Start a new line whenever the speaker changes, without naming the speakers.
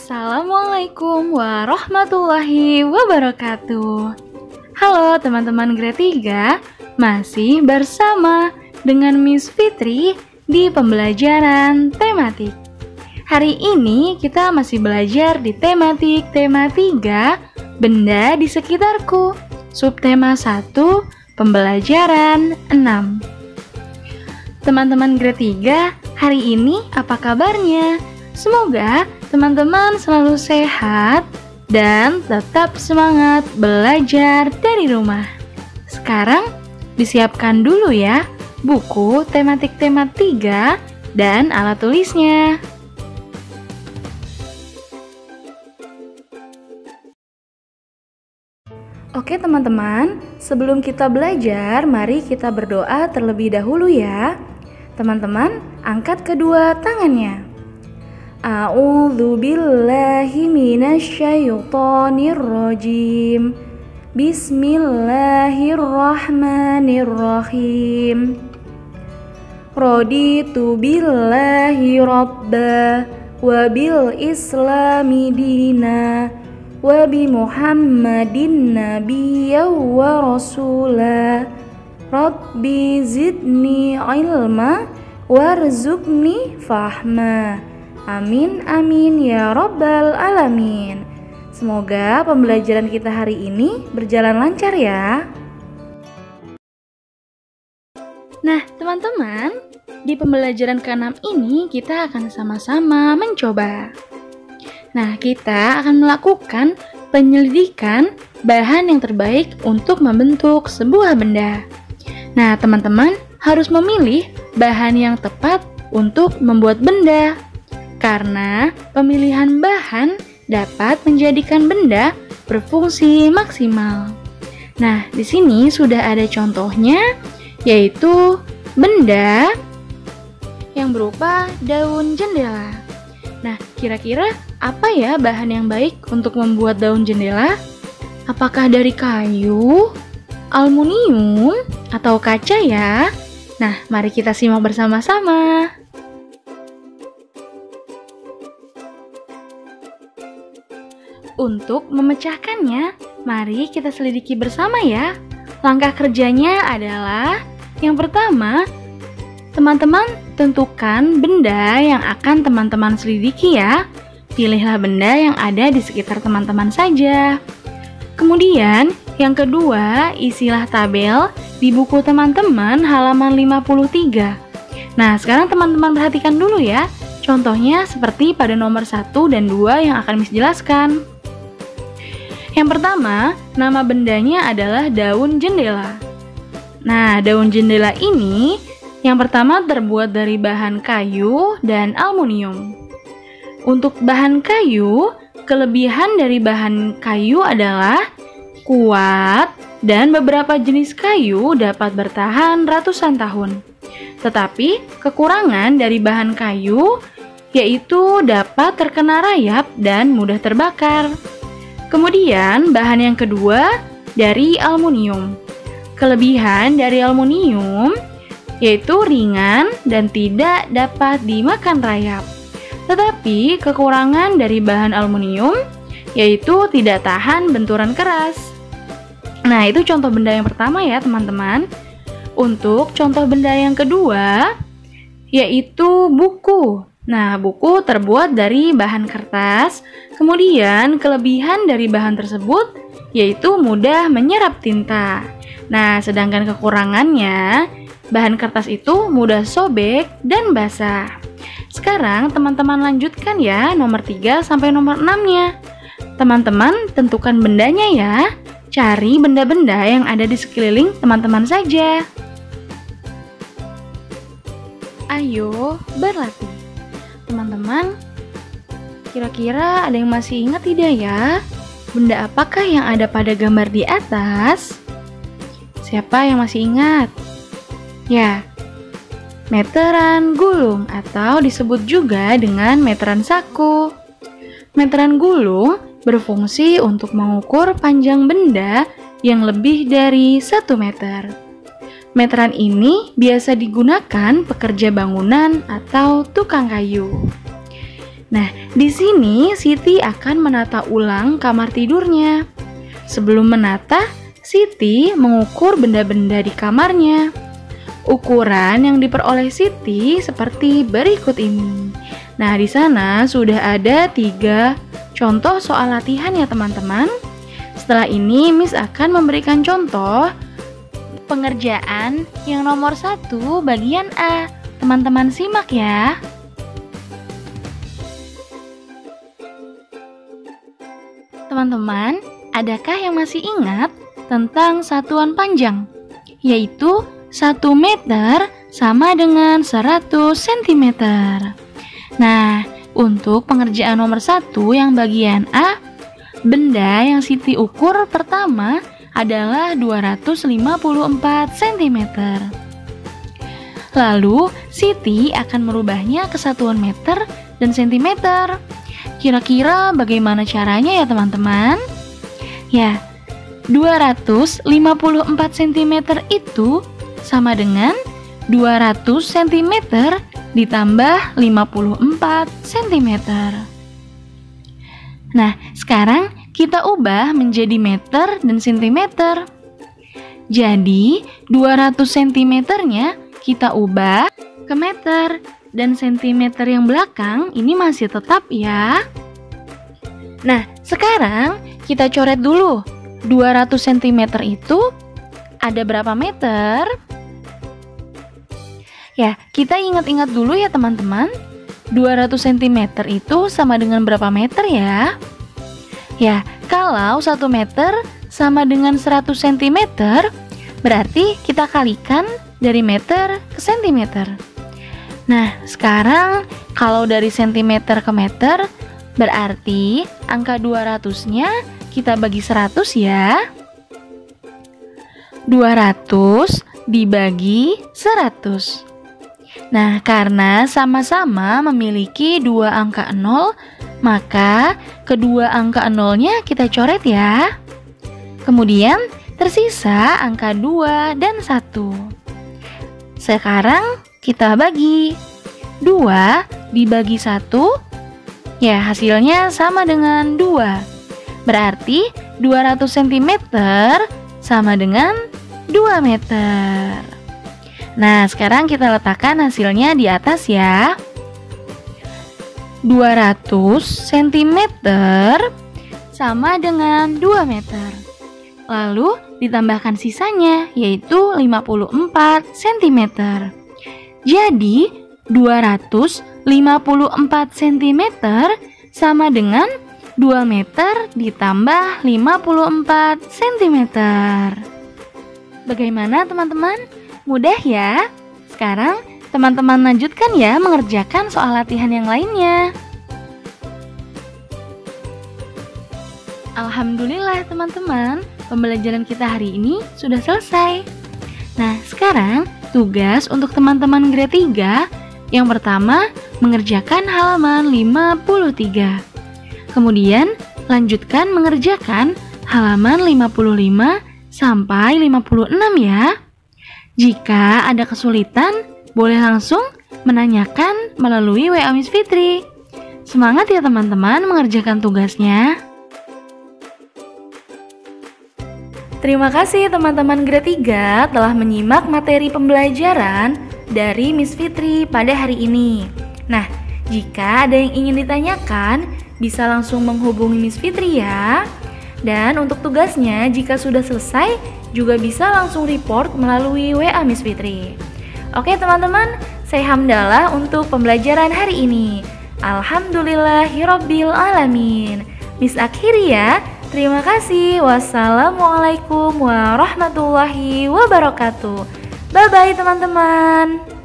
Assalamualaikum warahmatullahi wabarakatuh. Halo teman-teman grade 3, masih bersama dengan Miss Fitri di pembelajaran tematik. Hari ini kita masih belajar di tematik tema 3, benda di sekitarku. Subtema 1, pembelajaran 6. Teman-teman grade 3, hari ini apa kabarnya? Semoga teman-teman selalu sehat dan tetap semangat belajar dari rumah. Sekarang disiapkan dulu ya buku tematik tema 3 dan alat tulisnya. Oke teman-teman, sebelum kita belajar, mari kita berdoa terlebih dahulu ya. Teman-teman, angkat kedua tangannya. A'udzu billahi minasyaitonir rajim. Bismillahirrahmanirrahim. Raditu billahi rabba wa bil islami dina wa bi Muhammadin nabiyya wa rasula. Rabbi zidni ilma warzuqni fahma. Amin amin ya rabbal alamin. Semoga pembelajaran kita hari ini berjalan lancar ya. Nah teman-teman, di pembelajaran ke-6 ini kita akan sama-sama mencoba. Nah kita akan melakukan penyelidikan bahan yang terbaik untuk membentuk sebuah benda. Nah teman-teman harus memilih bahan yang tepat untuk membuat benda. Karena pemilihan bahan dapat menjadikan benda berfungsi maksimal. Nah, di sini sudah ada contohnya, yaitu benda yang berupa daun jendela. Nah, kira-kira apa ya bahan yang baik untuk membuat daun jendela? Apakah dari kayu, aluminium, atau kaca ya? Nah, mari kita simak bersama-sama. Untuk memecahkannya, mari kita selidiki bersama ya. Langkah kerjanya adalah yang pertama, teman-teman tentukan benda yang akan teman-teman selidiki ya. Pilihlah benda yang ada di sekitar teman-teman saja. Kemudian, yang kedua, isilah tabel di buku teman-teman halaman 53. Nah, sekarang teman-teman perhatikan dulu ya. Contohnya seperti pada nomor 1 dan 2 yang akan Miss jelaskan. Yang pertama, nama bendanya adalah daun jendela. Nah, daun jendela ini yang pertama terbuat dari bahan kayu dan aluminium. Untuk bahan kayu, kelebihan dari bahan kayu adalah kuat dan beberapa jenis kayu dapat bertahan ratusan tahun. Tetapi, kekurangan dari bahan kayu yaitu dapat terkena rayap dan mudah terbakar. Kemudian bahan yang kedua dari aluminium. Kelebihan dari aluminium yaitu ringan dan tidak dapat dimakan rayap. Tetapi kekurangan dari bahan aluminium yaitu tidak tahan benturan keras. Nah, itu contoh benda yang pertama ya teman-teman. Untuk contoh benda yang kedua yaitu buku. Nah, buku terbuat dari bahan kertas, kemudian kelebihan dari bahan tersebut yaitu mudah menyerap tinta. Nah, sedangkan kekurangannya, bahan kertas itu mudah sobek dan basah. Sekarang teman-teman lanjutkan ya nomor 3 sampai nomor 6-nya. Teman-teman tentukan bendanya ya, cari benda-benda yang ada di sekeliling teman-teman saja. Ayo berlatih. Teman-teman, kira-kira ada yang masih ingat tidak ya? Benda apakah yang ada pada gambar di atas? Siapa yang masih ingat? Ya, meteran gulung atau disebut juga dengan meteran saku. Meteran gulung berfungsi untuk mengukur panjang benda yang lebih dari 1 meter. Meteran ini biasa digunakan pekerja bangunan atau tukang kayu. Nah, di sini Siti akan menata ulang kamar tidurnya. Sebelum menata, Siti mengukur benda-benda di kamarnya. Ukuran yang diperoleh Siti seperti berikut ini. Nah, di sana sudah ada 3 contoh soal latihan ya teman-teman. Setelah ini Miss akan memberikan contoh pengerjaan yang nomor 1 bagian A. Teman-teman simak ya. Teman-teman, adakah yang masih ingat tentang satuan panjang? Yaitu 1 meter sama dengan 100 cm. Nah, untuk pengerjaan nomor 1 yang bagian A, benda yang Siti ukur pertama adalah 254 cm. Lalu, Siti akan merubahnya ke satuan meter dan sentimeter. Kira-kira bagaimana caranya ya teman-teman? Ya, 254 cm itu sama dengan 200 cm ditambah 54 cm. Nah, sekarang kita ubah menjadi meter dan sentimeter. Jadi, 200 cm-nya kita ubah ke meter. Dan sentimeter yang belakang ini masih tetap ya. Nah, sekarang kita coret dulu. 200 cm itu ada berapa meter? Ya, kita ingat-ingat dulu ya teman-teman. 200 cm itu sama dengan berapa meter ya? Ya, kalau 1 meter sama dengan 100 cm, berarti kita kalikan dari meter ke sentimeter. Nah, sekarang kalau dari sentimeter ke meter, berarti angka 200-nya kita bagi 100 ya. 200 dibagi 100. Nah, karena sama-sama memiliki 2 angka 0, maka kedua angka 0-nya kita coret ya. Kemudian tersisa angka 2 dan 1. Sekarang kita bagi 2 dibagi 1. Ya, hasilnya sama dengan 2. Berarti 200 cm sama dengan 2 meter. Nah, sekarang kita letakkan hasilnya di atas ya. 200 cm sama dengan 2 meter. Lalu ditambahkan sisanya, yaitu 54 cm. Jadi, 254 cm sama dengan 2 meter ditambah 54 cm. Bagaimana teman-teman? Mudah ya? Sekarang teman-teman lanjutkan ya mengerjakan soal latihan yang lainnya. Alhamdulillah teman-teman, pembelajaran kita hari ini sudah selesai. Nah, sekarang tugas untuk teman-teman grade 3. Yang pertama, mengerjakan halaman 53. Kemudian, lanjutkan mengerjakan halaman 55 sampai 56 ya. Jika ada kesulitan, boleh langsung menanyakan melalui WA Miss Fitri. Semangat ya teman-teman mengerjakan tugasnya. Terima kasih teman-teman grade 3 telah menyimak materi pembelajaran dari Miss Fitri pada hari ini. Nah, jika ada yang ingin ditanyakan, bisa langsung menghubungi Miss Fitri ya. Dan untuk tugasnya, jika sudah selesai, juga bisa langsung report melalui WA Miss Fitri. Oke teman-teman, saya Hamdalah untuk pembelajaran hari ini. Alhamdulillahirabbil alamin. Miss akhiri ya. Terima kasih. Wassalamualaikum warahmatullahi wabarakatuh. Bye-bye teman-teman.